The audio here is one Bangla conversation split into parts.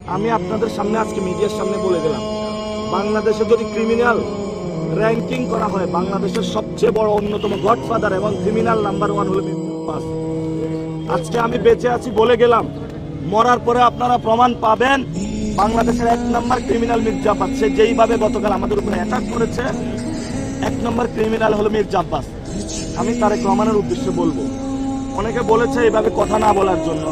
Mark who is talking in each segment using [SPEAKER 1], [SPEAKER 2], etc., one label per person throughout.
[SPEAKER 1] আমি আপনাদের সামনে আজকে মিডিয়ার সামনে বলে গেলাম, বাংলাদেশে যদি ক্রিমিনাল র্যাঙ্কিং করা হয়, বাংলাদেশের সবচেয়ে বড় অন্যতম গডফাদার এবং ক্রিমিনাল নাম্বার 1 হলো মির্জা আব্বাস। আজকে আমি বেঁচে আছি বলে গেলাম, মরার পরে আপনারা প্রমাণ পাবেন বাংলাদেশের 1 নম্বর ক্রিমিনাল মির্জা আব্বাস। সে যেইভাবে গতকাল আমাদের উপরে অ্যাটাক করেছে, 1 নম্বর ক্রিমিনাল হলো মির্জা আব্বাস। আমি তারেক রহমানের উদ্দেশ্যে বলবো, অনেকে বলেছে এইভাবে কথা না বলার জন্য।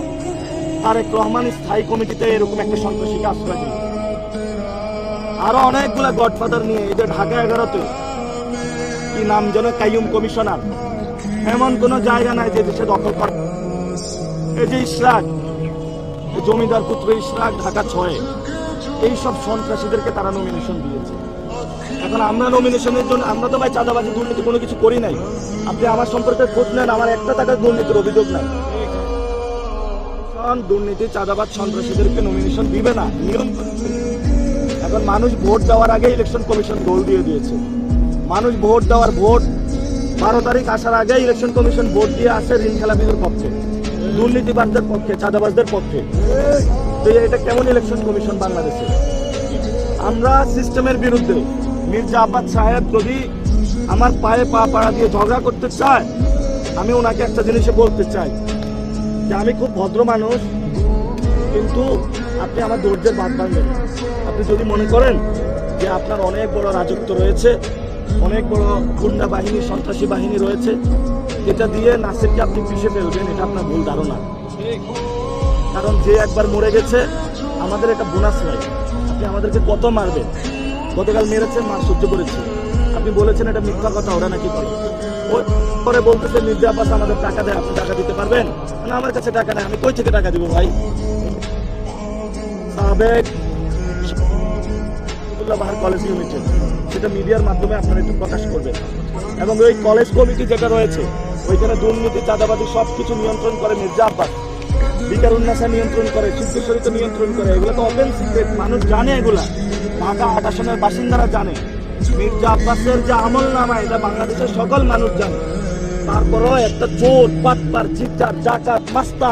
[SPEAKER 1] তারেক রহমান স্থায়ী কমিটিতে এরকম একটা সন্ত্রাসীকে আশ্রয় দিল, আরো অনেকগুলা গডফাদার নিয়ে। এই যে ঢাকা 11-তে কি নাম যেন, কাইয়ুম কমিশনার, এমন কোন জায়গা নাই যে দেশে দখল করে। এই যে ইশরাক, জমিদার পুত্র ইশরাক, ঢাকা 6-এ, এইসব সন্ত্রাসীদেরকে তারা নমিনেশন দিয়েছে। এখন আমরা নমিনেশনের জন্য, আমরা তো ভাই চাঁদাবাজি দুর্নীতি কোনো কিছু করি নাই। আপনি আমার সম্পর্কে খোঁজ নেন, আমার 1 টাকার দুর্নীতির অভিযোগ নাই। দুর্নীতি, চাঁদাবাজ, সন্ত্রাসীদেরকে নমিনেশন দিবে না, নিয়ম। এখন মানুষ ভোট দেওয়ার আগে ইলেকশন কমিশন গোল দিয়ে দিয়েছে। মানুষ ভোট 12 তারিখ আসার আগে ইলেকশন কমিশন ভোট দিয়ে আসে ঋণ খেলাপিদের পক্ষে, দুর্নীতিবাজদের পক্ষে, চাঁদাবাজদের পক্ষে। তো এটা কেমন ইলেকশন কমিশন বাংলাদেশে? আমরা সিস্টেমের বিরুদ্ধে। মির্জা আব্বাস সাহেব যদি আমার পায়ে পা পাড়া দিয়ে ঝগড়া করতে চায়, আমি ওনাকে একটা জিনিসে বলতে চাই যে আমি খুব ভদ্র মানুষ, কিন্তু আপনি আমার ধৈর্যের বাঁধ ভাঙবেন। আপনি যদি মনে করেন যে আপনার অনেক বড় রাজত্ব রয়েছে, অনেক বড় গুন্ডা বাহিনী, সন্ত্রাসী বাহিনী রয়েছে, এটা দিয়ে নাসিরকে আপনি পিষে ফেলবেন, এটা আপনার ভুল ধারণা। কারণ যে একবার মরে গেছে, আমাদের একটা বোনাস নাই। আপনি আমাদেরকে কত মারবেন? গতকাল মেরেছেন, মার সহ্য করেছে। আপনি বলেছেন এটা মিথ্যা কথা, ওরা নাকি করে। পরে বলতেছে মির্জা আব্বাস আমাদের টাকা দেয়, আপনি টাকা দিতে পারবেন না? আমার কাছে টাকা নেই, আমি কই থেকে টাকা দিব ভাই? সাবেক কলেজ লিমিটেড, সেটা মিডিয়ার মাধ্যমে আপনারা একটু প্রকাশ করবেন। এবং ওই কলেজ কমিটি যেটা রয়েছে, ওইখানে দুর্নীতি, চাঁদাবাজি সবকিছু নিয়ন্ত্রণ করে মির্জা আব্বাস। বিকারুন্নাসা নিয়ন্ত্রণ করে, সিদ্ধেশ্বরীতে নিয়ন্ত্রণ করে। এগুলো তো ওপেন সিক্রেট, মানুষ জানে এগুলা। ঢাকা 8 আসনের বাসিন্দারা জানে। মির্জা আব্বাসের যে আমল নামা, এটা বাংলাদেশের সকল মানুষ জানে। তারপরও একটা চোর, বাটপার, চিটার, ডাকাত, মাস্তান